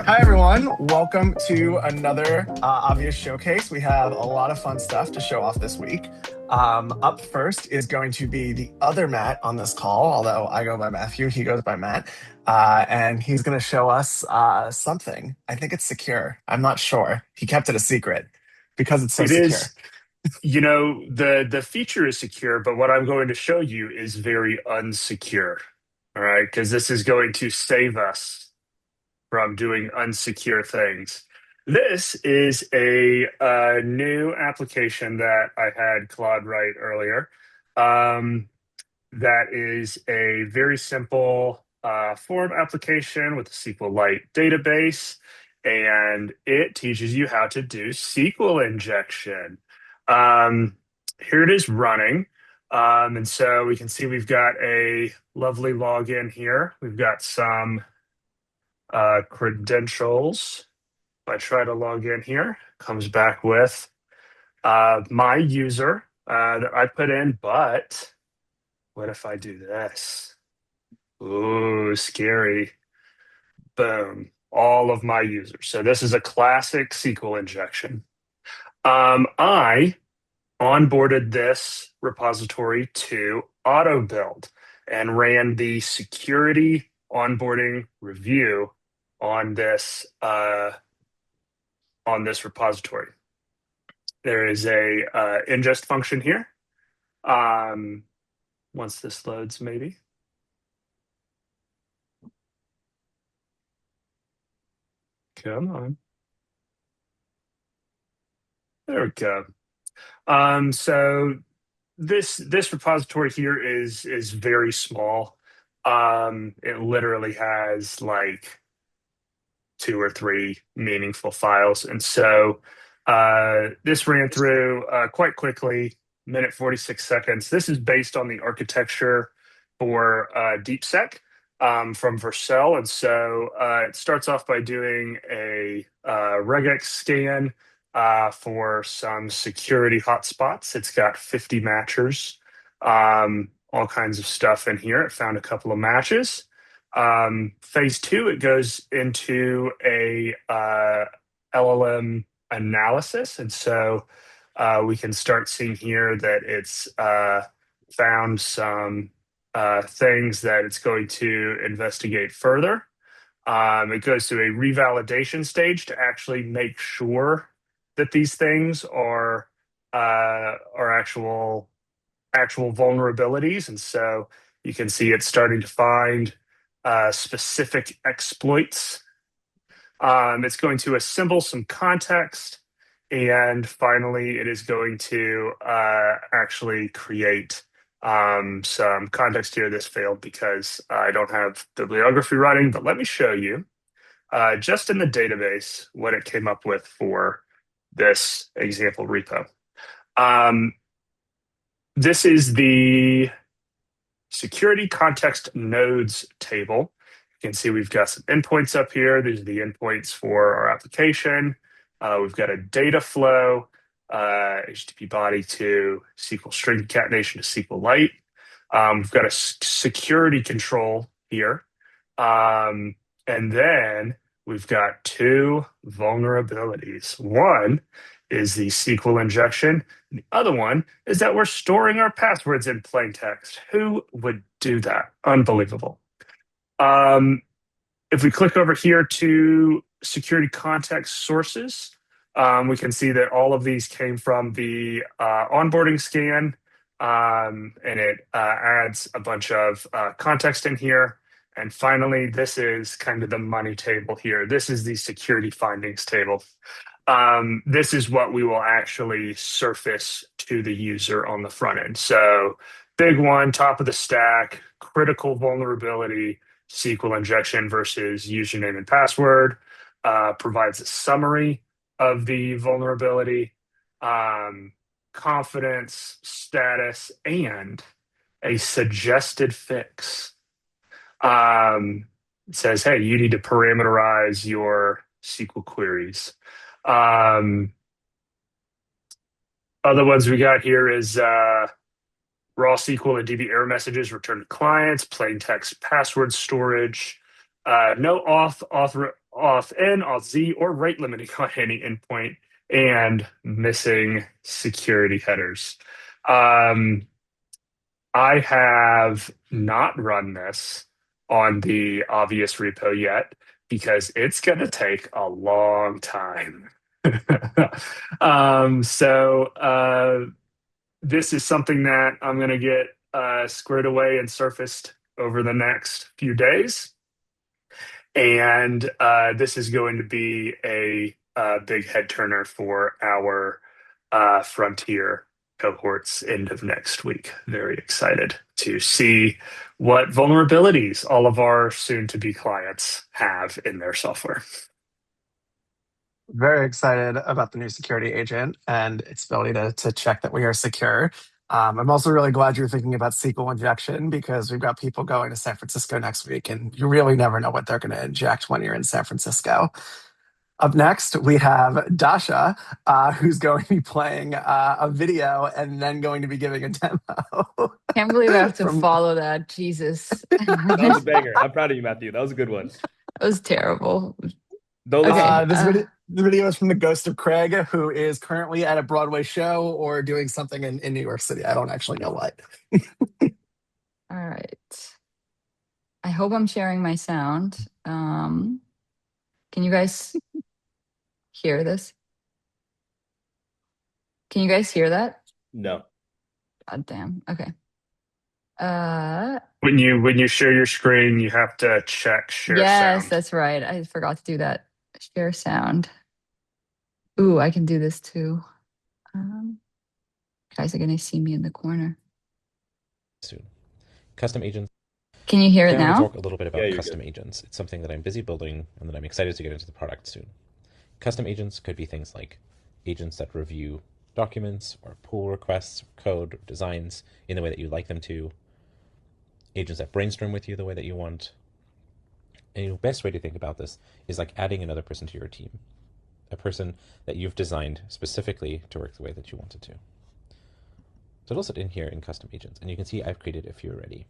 Hi, everyone. Welcome to another Obvious Showcase. We have a lot of fun stuff to show off this week. Up first is going to be the other Matt on this call, although I go by Matthew, he goes by Matt. And he's going to show us something. I think it's secure. I'm not sure. He kept it a secret because it's so It secure. is, the feature is secure, but what I'm going to show you is very unsecure. All right, because this is going to save us from doing unsecure things. This is a new application that I had Claude write earlier. Um, that is a very simple form application with a SQLite database, and it teaches you how to do SQL injection. Um, Here it is running. And so we can see we've got a lovely login here. We've got some credentials. If I try to log in here, comes back with my user that I put in, but what if I do this? Ooh, scary. Boom. All of my users. So this is a classic SQL injection. I onboarded this repository to auto build and ran the security onboarding review on this repository. There is a ingest function here. Once this loads, maybe. Come on. There we go. So this repository here is very small. It literally has like two or three meaningful files, and so this ran through quite quickly, minute 46 seconds. This is based on the architecture for DeepSec from Vercel, and so it starts off by doing a regex scan for some security hotspots. It's got 50 matchers, all kinds of stuff in here. It found a couple of matches. Phase two, it goes into a LLM analysis. And so we can start seeing here that it's found some things that it's going to investigate further. It goes to a revalidation stage to actually make sure that these things are actual vulnerabilities, and so you can see it's starting to find specific exploits. It's going to assemble some context, and finally, it is going to actually create some context here. This failed because I don't have bibliography running, but let me show you just in the database what it came up with for this example repo. This is the security context nodes table. You can see we've got some endpoints up here. These are the endpoints for our application. We've got a data flow, HTTP body to SQL string concatenation to SQLite. We've got a security control here. And then we've got two vulnerabilities. One is the SQL injection. And the other one is that we're storing our passwords in plain text. Who would do that? Unbelievable. If we click over here to security context sources, we can see that all of these came from the onboarding scan, and it adds a bunch of context in here. And finally, this is kind of the money table here. This is the security findings table. This is what we will actually surface to the user on the front end. So big one, top of the stack, critical vulnerability, SQL injection versus username and password, provides a summary of the vulnerability, confidence, status, and a suggested fix. It says, hey, you need to parameterize your SQL queries. Other ones we got here is raw SQL and DB error messages returned to clients, plain text password storage, no auth in, auth z, or rate limiting on any endpoint, and missing security headers. I have not run this on the obvious repo yet because it's going to take a long time. So this is something that I'm going to get squared away and surfaced over the next few days. And this is going to be a big head turner for our Frontier cohorts end of next week. Very excited to see what vulnerabilities all of our soon to be clients have in their software. Very excited about the new security agent and its ability to check that we are secure. I'm also really glad you're thinking about SQL injection because we've got people going to San Francisco next week, and you really never know what they're going to inject when you're in San Francisco. Up next, we have Dasha, who's going to be playing a video and then going to be giving a demo. Can't believe I have to From- follow that. Jesus. That was a banger. I'm proud of you, Matthew. That was a good one. That was terrible. Don't listen. Okay. The video is from the Ghost of Craig, who is currently at a Broadway show or doing something in New York City. I don't actually know what. All right. I hope I'm sharing my sound. Can you guys hear this? Can you guys hear that? No. God damn. Okay. When you share your screen, you have to check share Yes, sound. that's right. I forgot to do that. Share sound. Ooh, I can do this too. Guys are gonna see me in the corner. Soon. Custom agents. Can you hear it Today I want now? to talk a little bit about Yeah, custom agents. It's something that I'm busy building and that I'm excited to get into the product soon. Custom agents could be things like agents that review documents or pull requests, code, or designs in the way that you like them to, agents that brainstorm with you the way that you want. And the best way to think about this is like adding another person to your team, a person that you've designed specifically to work the way that you want it to. So it'll sit in here in custom agents, and you can see I've created a few already.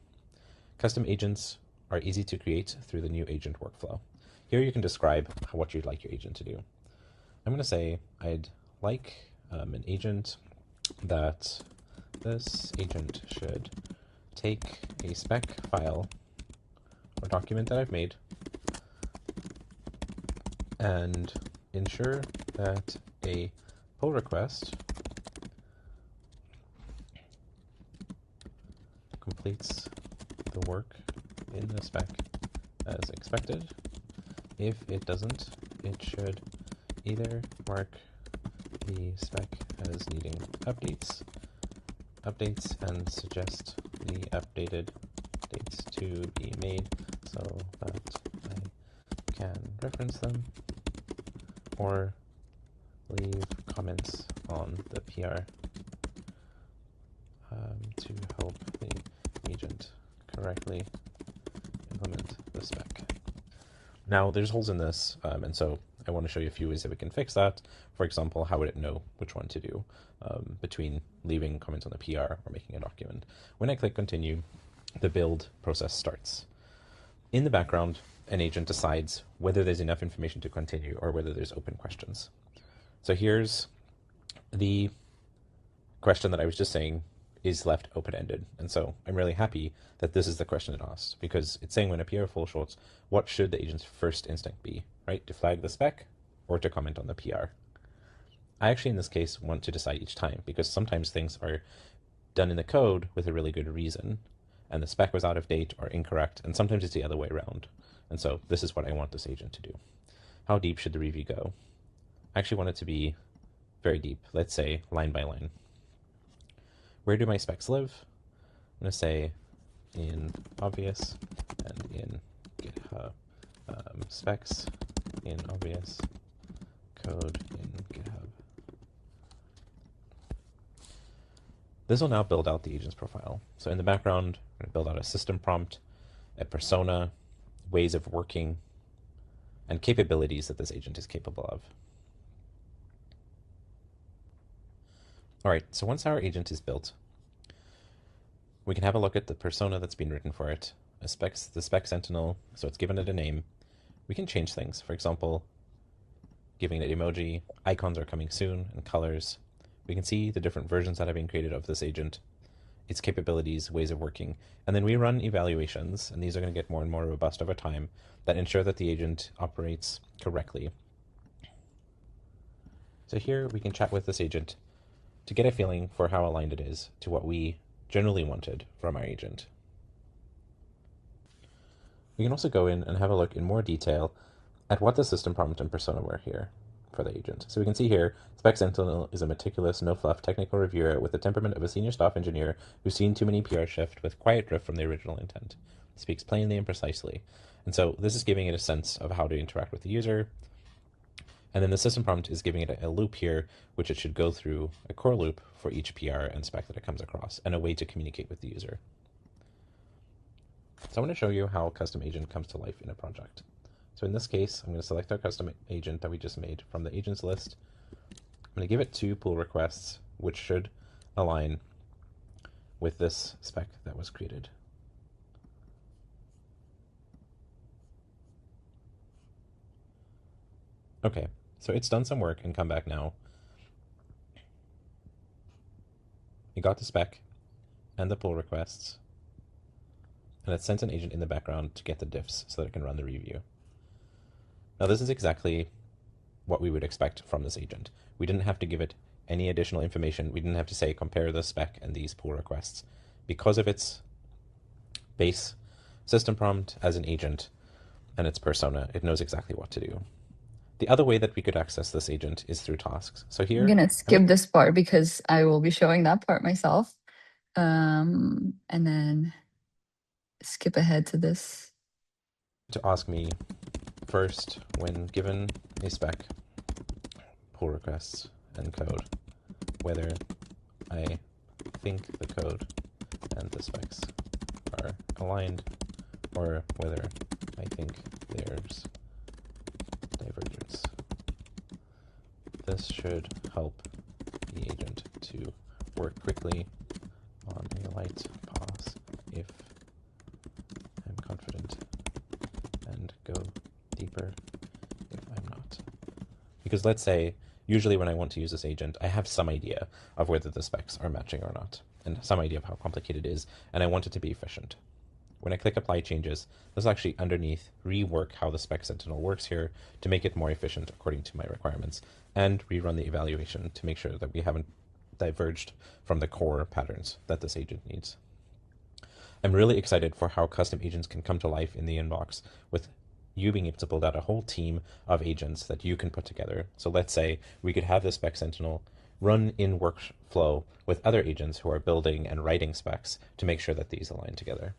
Custom agents are easy to create through the new agent workflow. Here you can describe what you'd like your agent to do. I'm going to say I'd like an agent that this agent should take a spec file or document that I've made and ensure that a pull request completes the work in the spec as expected. If it doesn't, it should either mark the spec as needing updates and suggest the updated dates to be made so that I can reference them, or leave comments on the PR to help the agent correctly implement the spec. Now there's holes in this, and so I want to show you a few ways that we can fix that. For example, how would it know which one to do between leaving comments on the PR or making a document? When I click continue, the build process starts. In the background, an agent decides whether there's enough information to continue or whether there's open questions. So here's the question that I was just saying is left open-ended. And so I'm really happy that this is the question it asks, because it's saying when a PR full shorts, what should the agent's first instinct be, right? To flag the spec or to comment on the PR? I actually, in this case, want to decide each time, because sometimes things are done in the code with a really good reason, and the spec was out of date or incorrect, and sometimes it's the other way around. And so this is what I want this agent to do. How deep should the review go? I actually want it to be very deep. Let's say line by line. Where do my specs live? I'm going to say in obvious and in GitHub. Specs in obvious, code in GitHub. This will now build out the agent's profile. So in the background, we're going to build out a system prompt, a persona, ways of working, and capabilities that this agent is capable of. All right, so once our agent is built, we can have a look at the persona that's been written for it, the spec sentinel, so it's given it a name. We can change things. For example, giving it emoji, icons are coming soon, and colors. We can see the different versions that have been created of this agent, its capabilities, ways of working, and then we run evaluations, and these are going to get more and more robust over time, that ensure that the agent operates correctly. So here we can chat with this agent to get a feeling for how aligned it is to what we generally wanted from our agent. We can also go in and have a look in more detail at what the system prompt and persona were here for the agent. So we can see here, Spec Sentinel is a meticulous, no-fluff technical reviewer with the temperament of a senior staff engineer who's seen too many PR shift with quiet drift from the original intent. Speaks plainly and precisely. And so this is giving it a sense of how to interact with the user. And then the system prompt is giving it a loop here, which it should go through a core loop for each PR and spec that it comes across, and a way to communicate with the user. So I want to show you how a custom agent comes to life in a project. So in this case, I'm going to select our custom agent that we just made from the agents list. I'm going to give it 2 pull requests, which should align with this spec that was created. Okay, so it's done some work and come back now. It got the spec and the pull requests, and it sent an agent in the background to get the diffs so that it can run the review. Now this is exactly what we would expect from this agent. We didn't have to give it any additional information. We didn't have to say compare the spec and these pull requests. Because of its base system prompt as an agent and its persona, it knows exactly what to do. The other way that we could access this agent is through tasks. So here, I'm gonna skip this part because I will be showing that part myself. And then skip ahead to this. to ask me first, when given a spec, pull requests, and code, whether I think the code and the specs are aligned, or whether I think there's divergence. This should help the agent to work quickly on a light pause if I'm confident, and go deeper if I'm not. Because let's say, usually when I want to use this agent, I have some idea of whether the specs are matching or not, and some idea of how complicated it is, and I want it to be efficient. When I click Apply Changes, this will actually underneath rework how the Spec Sentinel works here to make it more efficient according to my requirements, and rerun the evaluation to make sure that we haven't diverged from the core patterns that this agent needs. I'm really excited for how custom agents can come to life in the inbox with you being able to build out a whole team of agents that you can put together. So let's say we could have the Spec Sentinel run in workflow with other agents who are building and writing specs to make sure that these align together.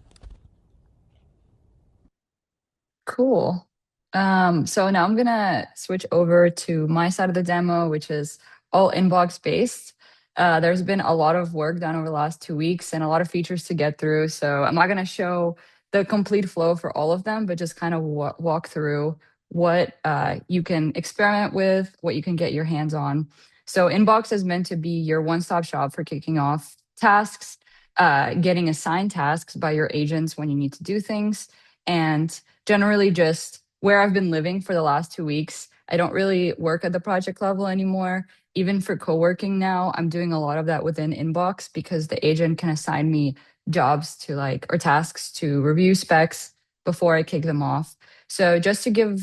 Cool. So now I'm gonna switch over to my side of the demo, which is all inbox based. There's been a lot of work done over the last 2 weeks and a lot of features to get through. So I'm not gonna show the complete flow for all of them, but just kind of walk through what you can experiment with, what you can get your hands on. So inbox is meant to be your one-stop shop for kicking off tasks, getting assigned tasks by your agents when you need to do things, and generally just where I've been living for the last 2 weeks. I don't really work at the project level anymore. Even for co-working now, I'm doing a lot of that within Inbox because the agent can assign me jobs to or tasks to review specs before I kick them off. So just to give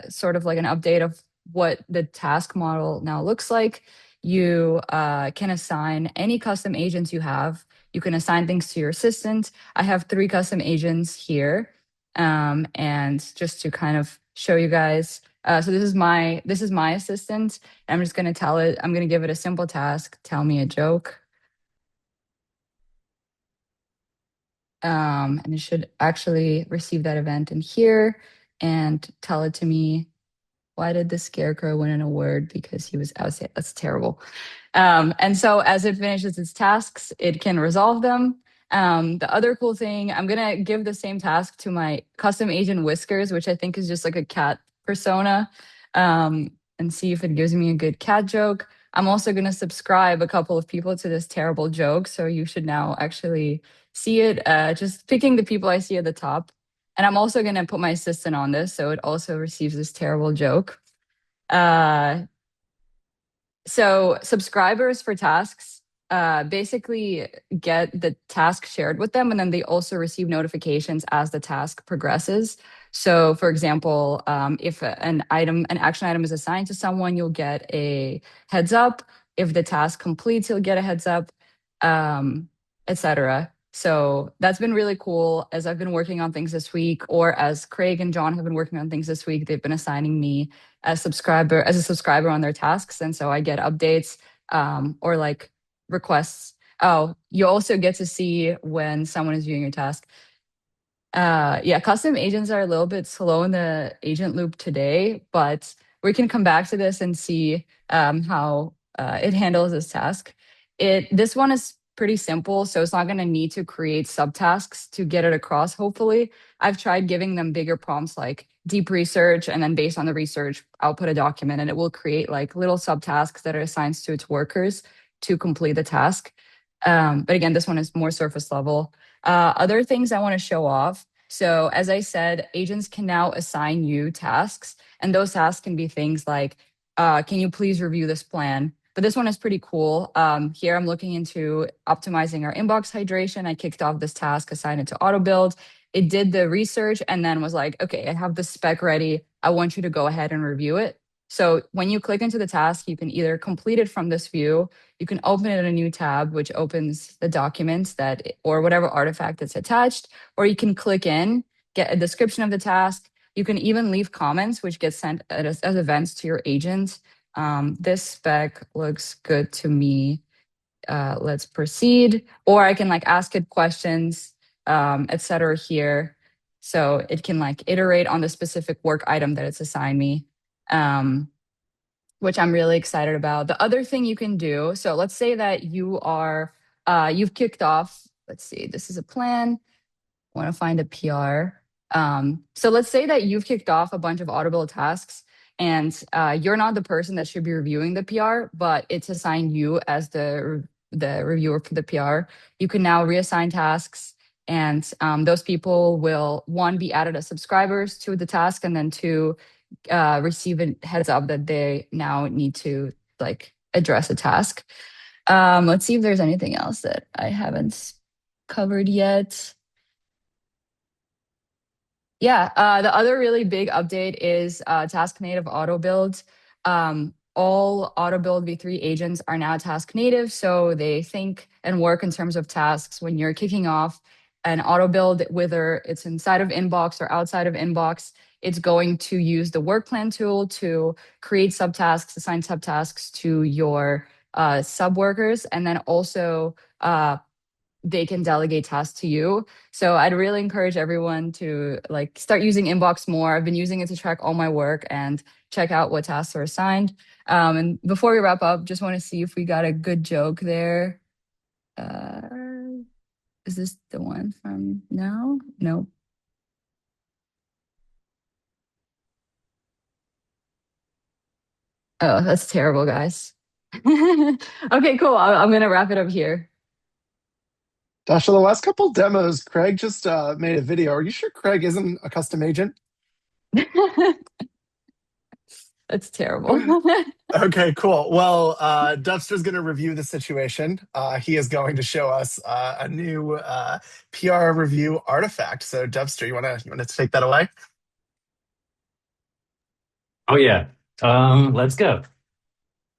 sort of like an update of what the task model now looks like, you can assign any custom agents you have. You can assign things to your assistant. I have 3 custom agents here. And just to kind of show you guys, so this is my assistant. I'm just going to I'm going to give it a simple task. Tell me a joke. And it should actually receive that event in here and tell it to me. Why did the scarecrow win an award? Because he was outside. That's terrible. And so as it finishes its tasks, it can resolve them. The other cool thing, I'm going to give the same task to my custom agent Whiskers, which I think is just like a cat persona, and see if it gives me a good cat joke. I'm also going to subscribe a couple of people to this terrible joke. So you should now actually see it, just picking the people I see at the top. And I'm also going to put my assistant on this, so it also receives this terrible joke. So subscribers for tasks basically get the task shared with them, and then they also receive notifications as the task progresses. So, for example, if an action item is assigned to someone, you'll get a heads up. If the task completes, you'll get a heads up, etc. So that's been really cool. As I've been working on things this week, or as Craig and John have been working on things this week, they've been assigning me as a subscriber on their tasks, and so I get updates or like requests. Oh, you also get to see when someone is viewing your task. Yeah, custom agents are a little bit slow in the agent loop today, but we can come back to this and see how it handles this task. This one is pretty simple, so it's not going to need to create subtasks to get it across, hopefully. I've tried giving them bigger prompts like deep research, and then based on the research, output a document, and it will create like little subtasks that are assigned to its workers to complete the task. But again, this one is more surface level. Other things I want to show off. So as I said, agents can now assign you tasks, and those tasks can be things like, can you please review this plan? But this one is pretty cool. Here I'm looking into optimizing our inbox hydration. I kicked off this task, assigned it to auto build. It did the research and then was like, okay, I have the spec ready. I want you to go ahead and review it. So when you click into the task, you can either complete it from this view, you can open it in a new tab, which opens the documents or whatever artifact that's attached, or you can click in, get a description of the task. You can even leave comments, which gets sent as events to your agent. This spec looks good to me. Let's proceed. Or I can like ask it questions, etc. here. So it can like iterate on the specific work item that it's assigned me, which I'm really excited about. The other thing you can do, so let's say that you've kicked off, let's see, this is a plan. I want to find a PR. So let's say that you've kicked off a bunch of audible tasks, and you're not the person that should be reviewing the PR, but it's assigned you as the reviewer for the PR. You can now reassign tasks, and those people will, one, be added as subscribers to the task, and then two, receive a heads up that they now need to like address a task. Let's see if there's anything else that I haven't covered yet. Yeah, the other really big update is task native auto build. All auto build v3 agents are now task native, so they think and work in terms of tasks. When you're kicking off an auto build, whether it's inside of inbox or outside of inbox, it's going to use the work plan tool to create subtasks, assign subtasks to your sub workers, and then also they can delegate tasks to you. So I'd really encourage everyone to like start using inbox more. I've been using it to track all my work and check out what tasks are assigned. And before we wrap up, just want to see if we got a good joke there. Is this the one from now? Nope. Oh, that's terrible, guys. Okay, cool. I'm going to wrap it up here. Dasha, the last couple demos, Craig just made a video. Are you sure Craig isn't a custom agent? That's terrible. Okay, cool. Well, Dubster's going to review the situation. He is going to show us a new PR review artifact. So, Dubster, you want to take that away? Oh yeah, let's go.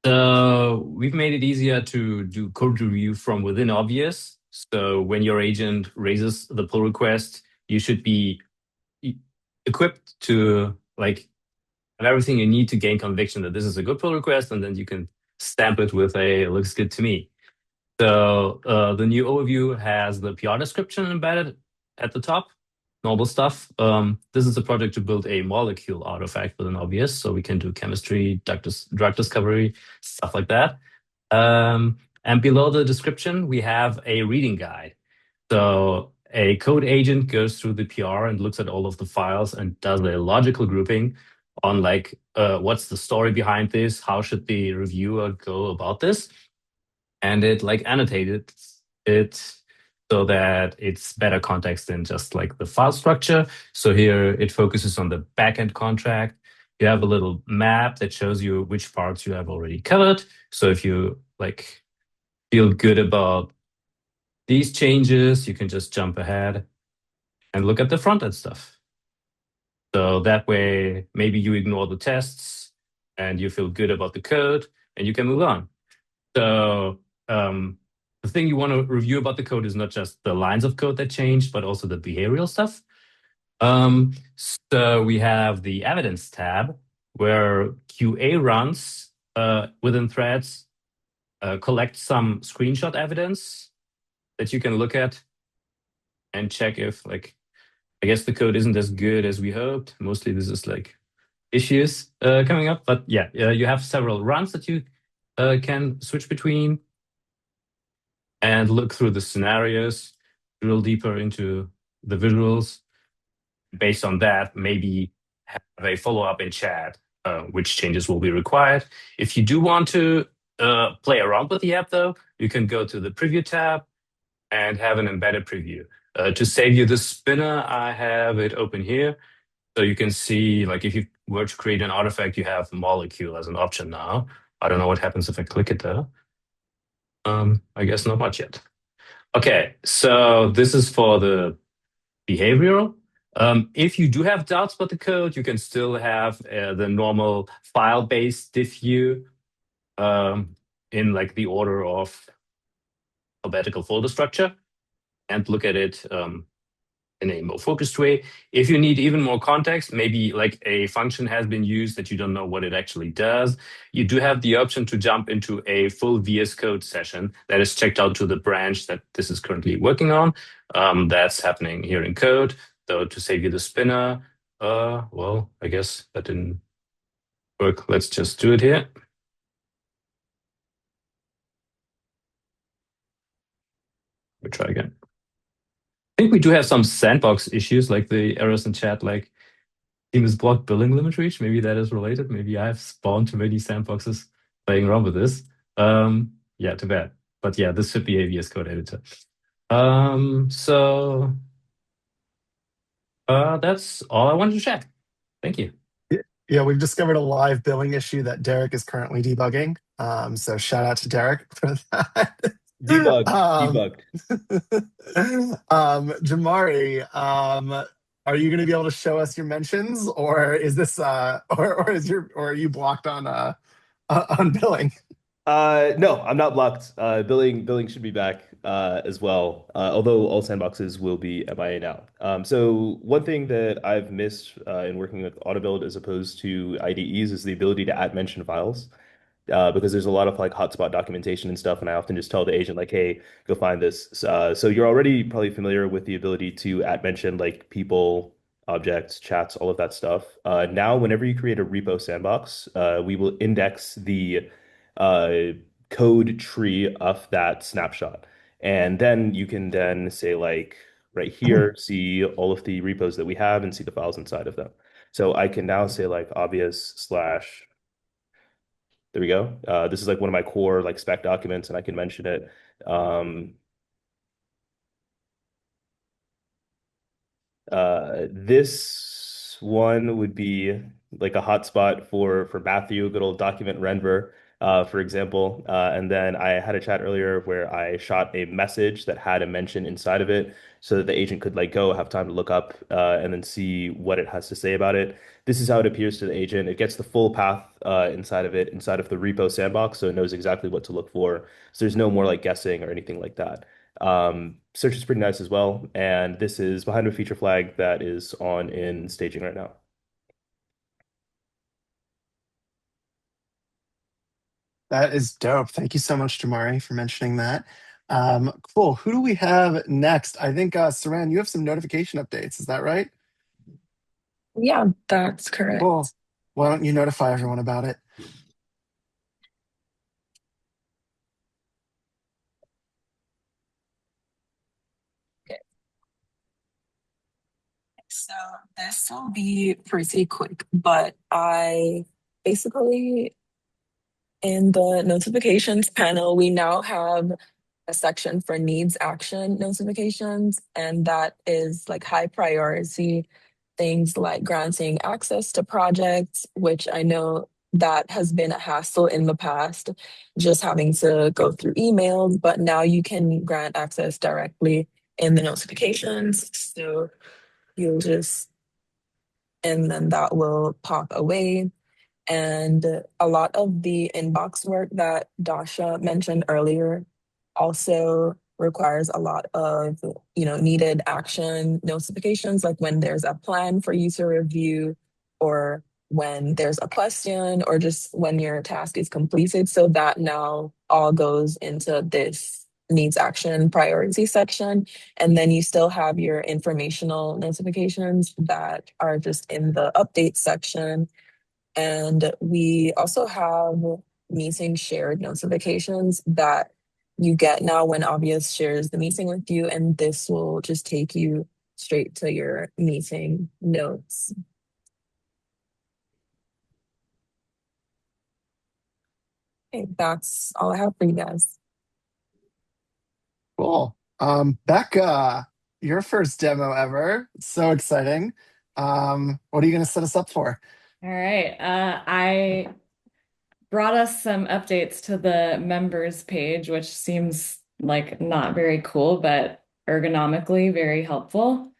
So we've made it easier to do code review from within Obvious. So when your agent raises the pull request, you should be equipped to like have everything you need to gain conviction that this is a good pull request, and then you can stamp it with a looks good to me. So the new overview has the PR description embedded at the top, normal stuff. This is a project to build a molecule artifact within Obvious, so we can do chemistry, drug discovery, stuff like that. And below the description, we have a reading guide. So a code agent goes through the PR and looks at all of the files and does a logical grouping on like, what's the story behind this? How should the reviewer go about this? And it like annotated it so that it's better context than just like the file structure. So here it focuses on the backend contract. You have a little map that shows you which parts you have already covered. So if you like feel good about these changes, you can just jump ahead and look at the front end stuff. So that way, maybe you ignore the tests and you feel good about the code and you can move on. So the thing you want to review about the code is not just the lines of code that changed, but also the behavioral stuff. So we have the evidence tab where QA runs within threads, collect some screenshot evidence that you can look at and check if, like, I guess the code isn't as good as we hoped. Mostly this is like issues coming up, but yeah, you have several runs that you can switch between and look through the scenarios, drill deeper into the visuals. Based on that, maybe have a follow-up in chat, which changes will be required. If you do want to play around with the app, though, you can go to the preview tab and have an embedded preview. To save you the spinner, I have it open here. So you can see, like, if you were to create an artifact, you have molecule as an option now. I don't know what happens if I click it though. I guess not much yet. Okay, so this is for the behavioral. If you do have doubts about the code, you can still have the normal file-based diff view in like the order of alphabetical folder structure and look at it in a more focused way. If you need even more context, maybe like a function has been used that you don't know what it actually does, you do have the option to jump into a full VS Code session that is checked out to the branch that this is currently working on. That's happening here in code. So to save you the spinner, well, I guess that didn't work. Let's just do it here. We'll try again. I think we do have some sandbox issues, like the errors in chat, like team is blocked billing limit reach. Maybe that is related. Maybe I've spawned too many sandboxes playing around with this. Yeah, too bad. But yeah, this should be a VS Code editor. So that's all I wanted to check. Thank you. Yeah, we've discovered a live billing issue that Derek is currently debugging. So shout out to Derek for that. Debugged. Jamari, are you going to be able to show us your mentions, or is this or are you blocked on billing? No, I'm not blocked. Billing should be back as well. Although all sandboxes will be MIA now. So one thing that I've missed in working with AutoBuild as opposed to IDEs is the ability to @mention mention files. Because there's a lot of like hotspot documentation and stuff, and I often just tell the agent like, "Hey, go find this." So you're already probably familiar with the ability to @mention like people, objects, chats, all of that stuff. Now, whenever you create a repo sandbox, we will index the uh, code tree of that snapshot, and then you can then say like right here, see all of the repos that we have and see the files inside of them. So I can now say like obvious slash. There we go. This is like one of my core like spec documents, and I can mention it. This one would be like a hotspot for Matthew, good old document renver, for example. And then I had a chat earlier where I shot a message that had a mention inside of it so that the agent could like go have time to look up and then see what it has to say about it. This is how it appears to the agent. It gets the full path inside of it, inside of the repo sandbox, so it knows exactly what to look for. So there's no more like guessing or anything like that. Search is pretty nice as well, and this is behind a feature flag that is on in staging right now. That is dope. Thank you so much, Jamari, for mentioning that. Cool. Who do we have next? I think Saran, you have some notification updates. Is that right? Yeah, that's correct. Cool. Why don't you notify everyone about it? So this will be pretty quick, but I basically, in the notifications panel, we now have a section for needs action notifications, and that is like high priority things like granting access to projects, which I know that has been a hassle in the past, just having to go through emails, but now you can grant access directly in the notifications. So you'll just, and then that will pop away. And a lot of the inbox work that Dasha mentioned earlier also requires a lot of, needed action notifications, like when there's a plan for you to review, or when there's a question, or just when your task is completed. So that now all goes into this needs action priority section. And then you still have your informational notifications that are just in the update section. And we also have meeting shared notifications that you get now when Obvious shares the meeting with you, and this will just take you straight to your meeting notes. Okay, that's all I have for you guys. Cool. Becca, your first demo ever. So exciting. What are you going to set us up for? All right. I brought us some updates to the members page, which seems like not very cool, but ergonomically very helpful.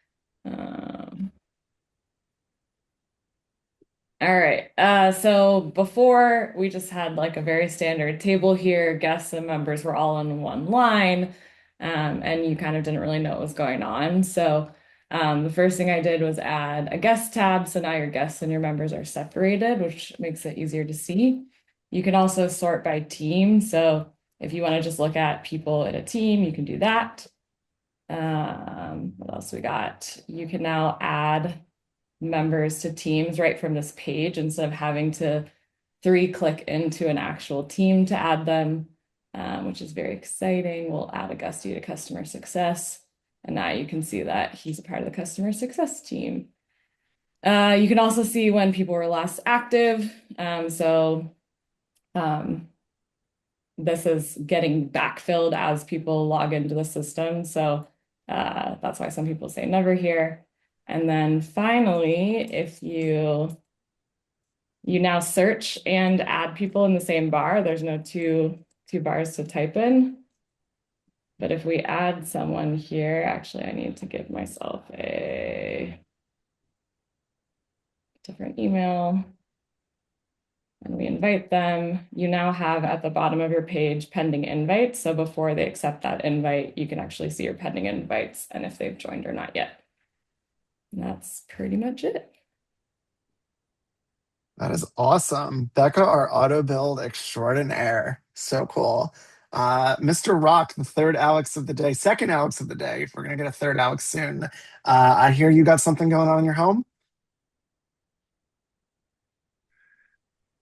All right. So before we just had like a very standard table here, guests and members were all in one line, and you kind of didn't really know what was going on. So the first thing I did was add a guest tab. So now your guests and your members are separated, which makes it easier to see. You can also sort by team. So if you want to just look at people in a team, you can do that. What else we got? You can now add members to teams right from this page instead of having to 3-click into an actual team to add them, which is very exciting. We'll add a Gusty to customer success. And now you can see that he's a part of the customer success team. You can also see when people were last active. This is getting backfilled as people log into the system. So that's why some people say never here. And then finally, if you now search and add people in the same bar, there's no two bars to type in. But if we add someone here, actually, I need to give myself a different email. And we invite them. You now have at the bottom of your page pending invites. So before they accept that invite, you can actually see your pending invites and if they've joined or not yet. And that's pretty much it. That is awesome. Becca, our auto build extraordinaire. So cool. Mr. Rock, the third Alex of the day, second Alex of the day. We're going to get a third Alex soon. I hear you got something going on in your home.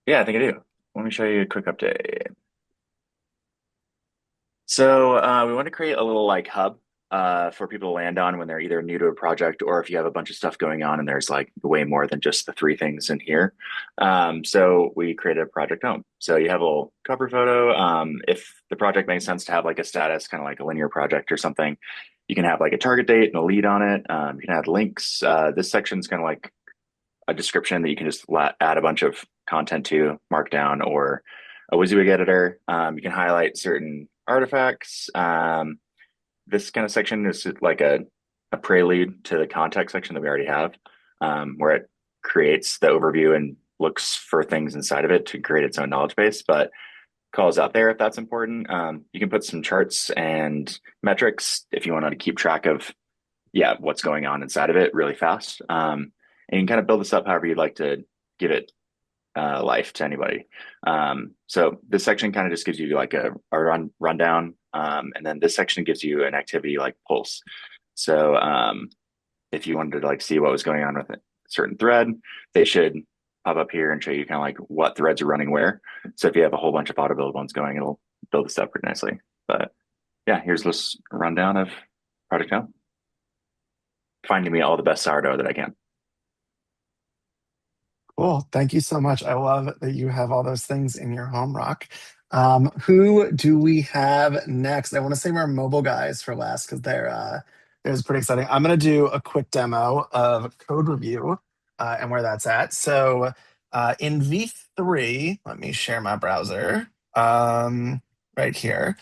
Yeah, I think I do. Let me show you a quick update. So we want to create a little like hub for people to land on when they're either new to a project or if you have a bunch of stuff going on and there's like way more than just the 3 things in here. So we created a project home. So you have a little cover photo. If the project makes sense to have like a status, kind of like a linear project or something, you can have like a target date and a lead on it. You can add links. This section is kind of like a description that you can just add a bunch of content to, Markdown or a WYSIWYG editor. You can highlight certain artifacts. This kind of section is like a prelude to the context section that we already have, where it creates the overview and looks for things inside of it to create its own knowledge base, but calls out there if that's important. You can put some charts and metrics if you want to keep track of what's going on inside of it really fast. And you can kind of build this up however you'd like to give it life to anybody. So this section kind of just gives you like a rundown, and then this section gives you an activity like pulse. So if you wanted to like see what was going on with a certain thread, they should pop up here and show you kind of like what threads are running where. So if you have a whole bunch of auto build ones going, it'll build this up pretty nicely. But yeah, here's this rundown of Project Home. Finding me all the best sourdough that I can. Cool. Thank you so much. I love that you have all those things in your home, Rock. Who do we have next? I want to save our mobile guys for last because they're pretty exciting. I'm going to do a quick demo of code review and where that's at. So in V3, let me share my browser right here.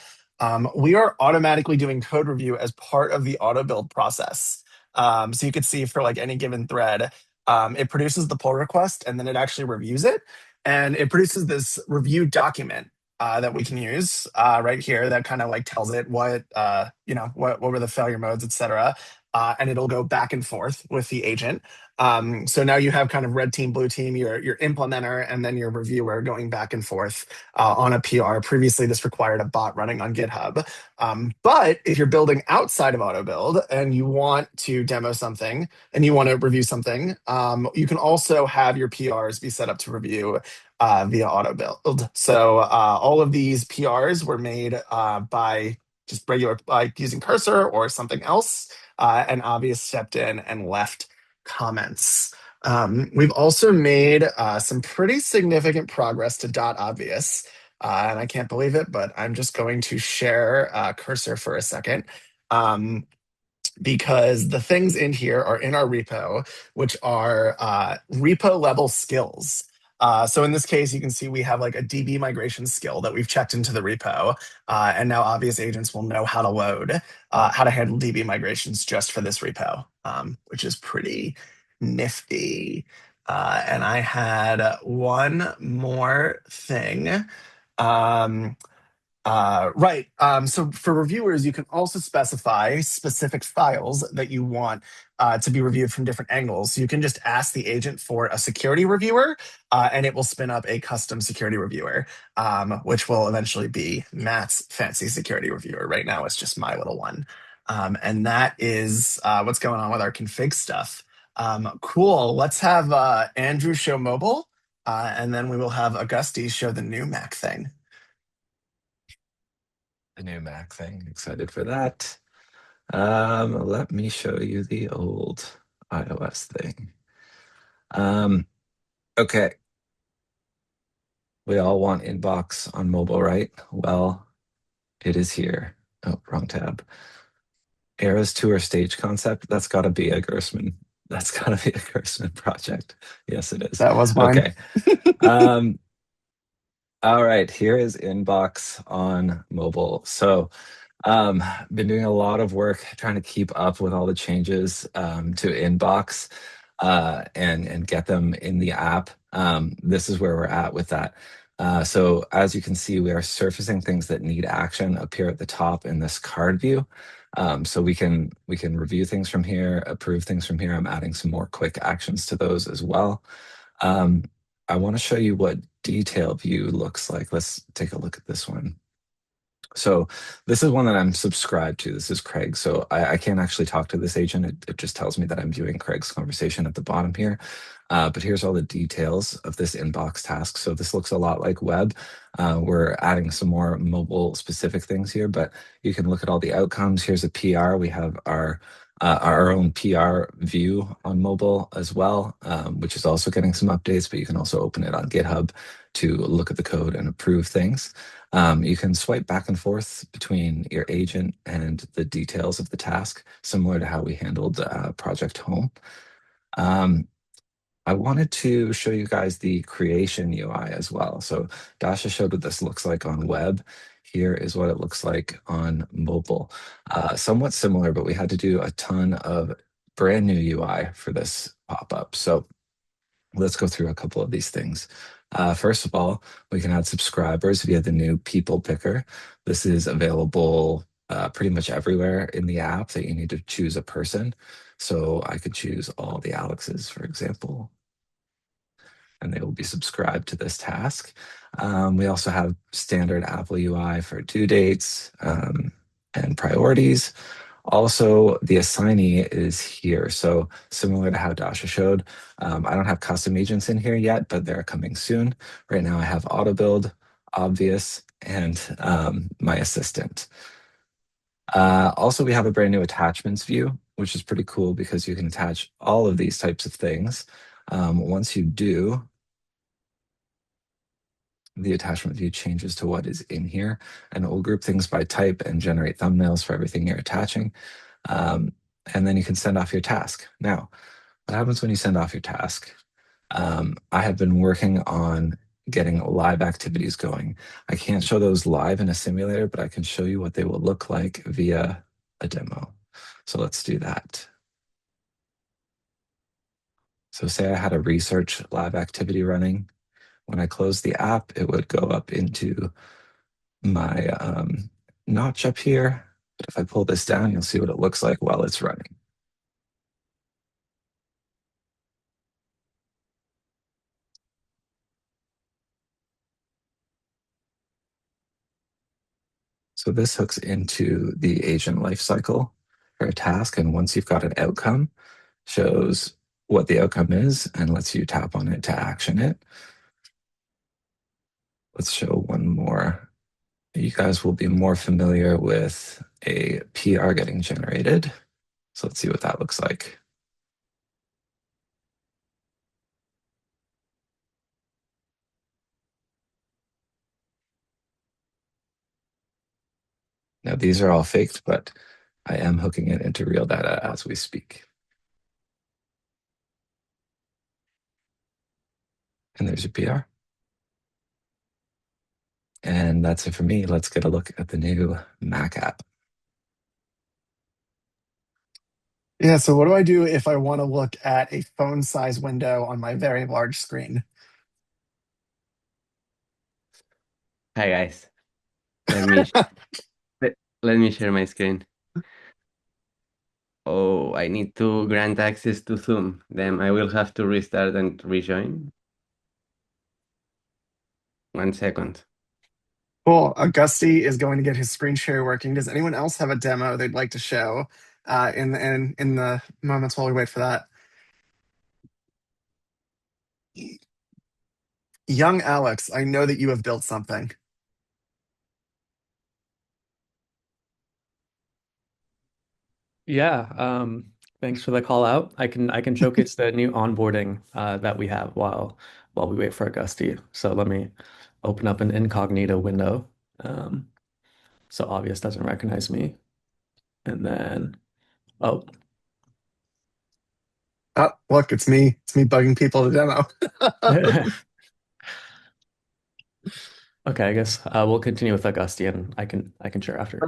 We are automatically doing code review as part of the auto build process. So you could see for like any given thread, it produces the pull request and then it actually reviews it. And it produces this review document that we can use right here that kind of like tells it what what were the failure modes, etc. And it'll go back and forth with the agent. So now you have kind of red team, blue team, your implementer, and then your reviewer going back and forth on a PR. Previously, this required a bot running on GitHub. But if you're building outside of AutoBuild and you want to demo something and you want to review something, you can also have your PRs be set up to review via AutoBuild. So all of these PRs were made by just regular, like using Cursor or something else, and Obvious stepped in and left comments. We've also made some pretty significant progress to .obvious, and I can't believe it, but I'm just going to share Cursor for a second. Because the things in here are in our repo, which are repo-level skills. So in this case, you can see we have like a DB migration skill that we've checked into the repo. And now Obvious agents will know how to load, how to handle DB migrations just for this repo, which is pretty nifty. And I had one more thing. Right. So for reviewers, you can also specify specific files that you want to be reviewed from different angles. So you can just ask the agent for a security reviewer, and it will spin up a custom security reviewer, which will eventually be Matt's fancy security reviewer. Right now, it's just my little one. And that is what's going on with our config stuff. Cool. Let's have Andrew show mobile, and then we will have Auguste show the new Mac thing. The new Mac thing. Excited for that. Let me show you the old iOS thing. Okay. We all want inbox on mobile, right? Well, it is here. Oh, wrong tab. Eras tour stage concept. That's got to be a Gersman. That's got to be a Gersman project. Yes, it is. That was mine. Okay. All right, here is inbox on mobile. So been doing a lot of work trying to keep up with all the changes to inbox and get them in the app. This is where we're at with that. So as you can see, we are surfacing things that need action up here at the top in this card view. So we can review things from here, approve things from here. I'm adding some more quick actions to those as well. I want to show you what detail view looks like. Let's take a look at this one. So this is one that I'm subscribed to. This is Craig. So I can't actually talk to this agent. It just tells me that I'm viewing Craig's conversation at the bottom here. But here's all the details of this inbox task. So this looks a lot like web. We're adding some more mobile specific things here, but you can look at all the outcomes. Here's a PR. We have our own PR view on mobile as well, which is also getting some updates, but you can also open it on GitHub to look at the code and approve things. You can swipe back and forth between your agent and the details of the task, similar to how we handled Project Home. I wanted to show you guys the creation UI as well. So Dasha showed what this looks like on web. Here is what it looks like on mobile. Somewhat similar, but we had to do a ton of brand new UI for this pop-up. So let's go through a couple of these things. First of all, we can add subscribers via the new people picker. This is available pretty much everywhere in the app that you need to choose a person. So I could choose all the Alexes, for example, and they will be subscribed to this task. We also have standard Apple UI for due dates and priorities. Also, the assignee is here. So similar to how Dasha showed, I don't have custom agents in here yet, but they're coming soon. Right now I have AutoBuild, Obvious, and my assistant. Also, we have a brand new attachments view, which is pretty cool because you can attach all of these types of things. Once you do, the attachment view changes to what is in here, and it will group things by type and generate thumbnails for everything you're attaching. And then you can send off your task. Now, what happens when you send off your task? I have been working on getting live activities going. I can't show those live in a simulator, but I can show you what they will look like via a demo. So let's do that. So say I had a research lab activity running. When I close the app, it would go up into my notch up here. But if I pull this down, you'll see what it looks like while it's running. So this hooks into the agent lifecycle for a task. And once you've got an outcome, shows what the outcome is and lets you tap on it to action it. Let's show one more. You guys will be more familiar with a PR getting generated. So let's see what that looks like. Now these are all faked, but I am hooking it into real data as we speak. And there's your PR. And that's it for me. Let's get a look at the new Mac app. Yeah, so what do I do if I want to look at a phone size window on my very large screen? Hi guys. Let me let me share my screen. Oh, I need to grant access to Zoom. Then I will have to restart and rejoin. 1 second. Cool. Augusti is going to get his screen share working. Does anyone else have a demo they'd like to show in the moments while we wait for that? Young Alex, I know that you have built something. Yeah, thanks for the call out. I can showcase the new onboarding that we have while we wait for Augusti. So let me open up an incognito window. So Obvious doesn't recognize me. And then oh, Oh, look, it's me. It's me bugging people to demo. okay, I guess we'll continue with Augusti and I can share after.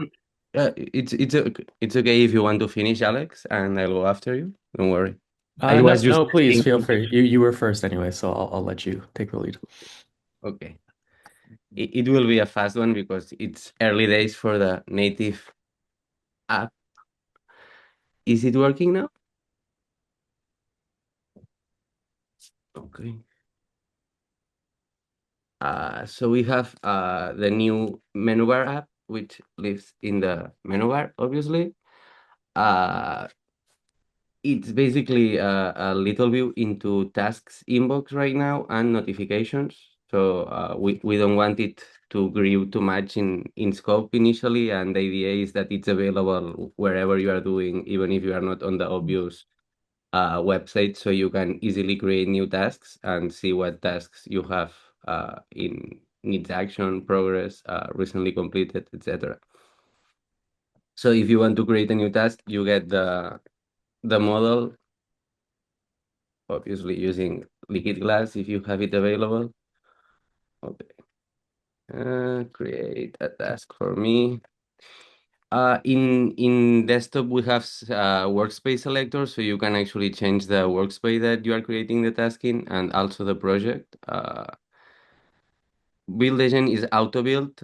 It's okay if you want to finish, Alex, and I'll go after you. Don't worry. I No, was just no, please checking. feel free. You were first anyway, so I'll let you take the lead. Okay. It will be a fast one because it's early days for the native app. Is it working now? Okay. So we have the new menu bar app, which lives in the menu bar, obviously. It's basically a little view into tasks inbox right now and notifications. So we don't want it to grow too much in scope initially, and the idea is that it's available wherever you are doing, even if you are not on the obvious website, so you can easily create new tasks and see what tasks you have in needs action, progress, recently completed, etc. So if you want to create a new task, you get the model, obviously using liquid glass if you have it available. Okay. Create a task for me. In desktop, we have workspace selector, so you can actually change the workspace that you are creating the task in, and also the project. Build agent is auto build.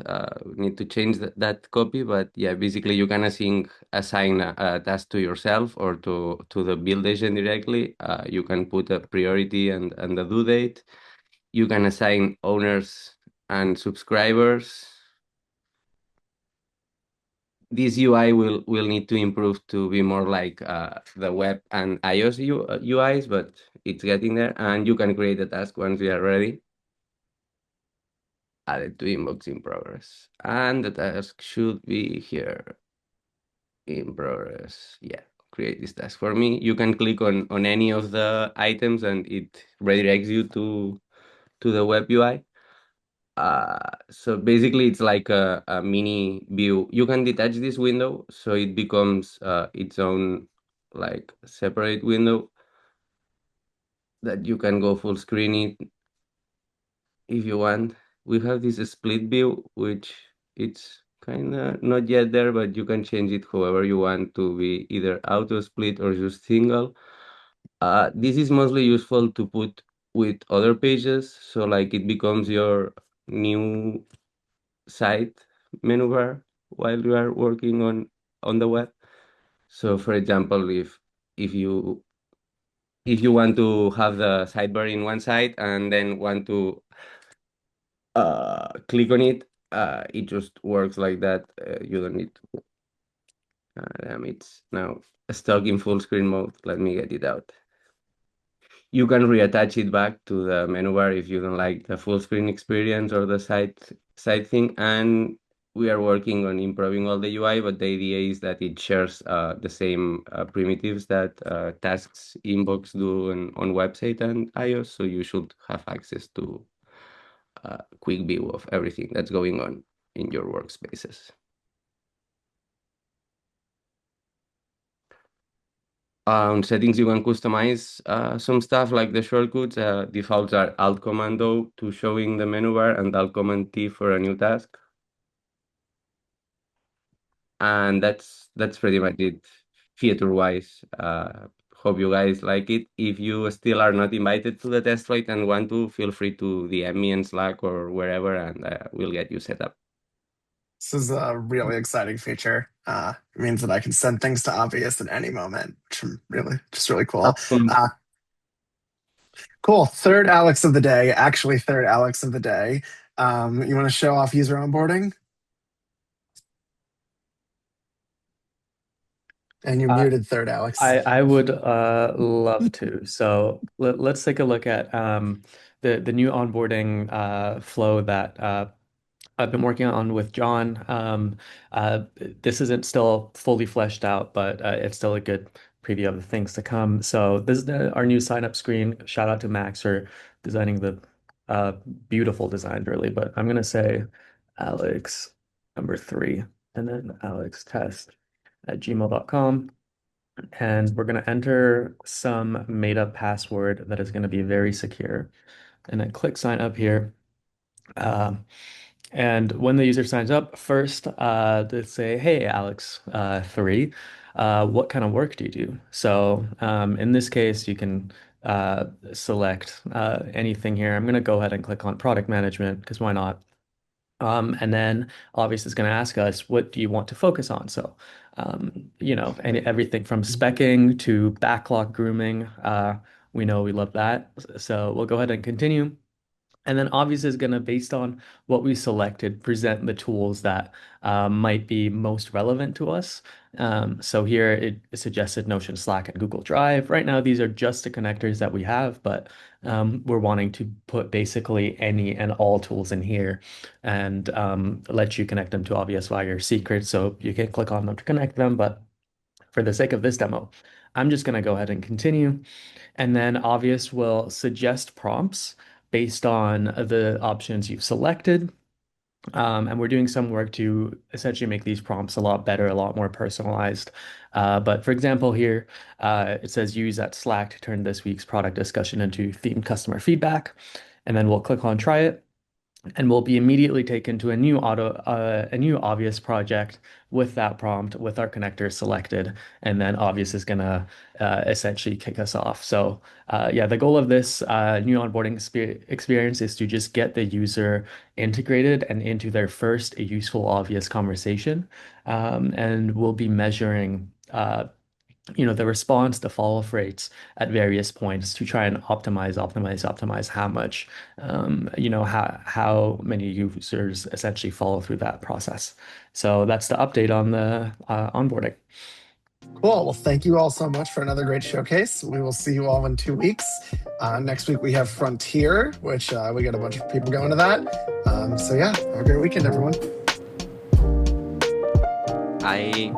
We need to change that copy, but yeah, basically you can assign a task to yourself or to the build agent directly. You can put a priority and the due date. You can assign owners and subscribers. This UI will need to improve to be more like the web and iOS UIs, but it's getting there. And you can create a task once you are ready. Add it to inbox in progress. And the task should be here in progress. Yeah, create this task for me. You can click on any of the items and it redirects you to the web UI. So basically, it's like a mini view. You can detach this window, so it becomes its own like separate window that you can go full screen it if you want. We have this split view, which it's kind of not yet there, but you can change it however you want to be either auto split or just single. This is mostly useful to put with other pages, so like it becomes your new site menu bar while you are working on the web. So for example, if you want to have the sidebar in one side and then want to click on it, it just works like that. You don't need to. Damn, it's now stuck in full screen mode. Let me get it out. You can reattach it back to the menu bar if you don't like the full screen experience or the side thing. And we are working on improving all the UI, but the idea is that it shares the same primitives that tasks inbox do on website and iOS. So you should have access to a quick view of everything that's going on in your workspaces. Settings, you can customize some stuff like the shortcuts. Defaults are Alt Command O to showing the menu bar and Alt Command T for a new task. And that's pretty much it feature-wise. Hope you guys like it. If you still are not invited to the test flight and want to, feel free to DM me in Slack or wherever, and we'll get you set up. This is a really exciting feature. It means that I can send things to Obvious at any moment, which I'm really cool. Cool. Third Alex of the day. Actually, third Alex of the day. You want to show off user onboarding? And you're muted, third Alex. I would love to. So let's take a look at the new onboarding flow that I've been working on with John. This isn't still fully fleshed out, but it's still a good preview of the things to come. So this is our new sign up screen. Shout out to Max for designing the beautiful design, really. But I'm gonna say Alex number 3 and then alextest@gmail.com. And we're going to enter some made up password that is going to be very secure. And then click sign up here. And when the user signs up, first they say, hey, Alex 3, what kind of work do you do? So in this case, you can select anything here. I'm going to go ahead and click on product management because why not? And then obviously it's going to ask us, what do you want to focus on? So, everything from specking to backlog grooming. We know we love that. So we'll go ahead and continue. And then obviously is going to, based on what we selected, present the tools that might be most relevant to us. So here it suggested Notion, Slack, and Google Drive. Right now, these are just the connectors that we have, but we're wanting to put basically any and all tools in here and let you connect them to Obvious via your secret. So you can click on them to connect them. But for the sake of this demo, I'm just going to go ahead and continue. And then Obvious will suggest prompts based on the options you've selected. And we're doing some work to essentially make these prompts a lot better, a lot more personalized. But for example, here it says use that Slack to turn this week's product discussion into themed customer feedback. And then we'll click on try it. And we'll be immediately taken to a new Obvious project with that prompt, with our connector selected, and then Obvious is gonna essentially kick us off. So the goal of this new onboarding experience is to just get the user integrated and into their first useful Obvious conversation, and we'll be measuring the response, the follow-up rates at various points to try and optimize how much, how many users essentially follow through that process. So that's the update on the onboarding. Cool. Well, thank you all so much for another great showcase. We will see you all in 2 weeks. Next week we have Frontier, which we got a bunch of people going to that. Have a great weekend, everyone. I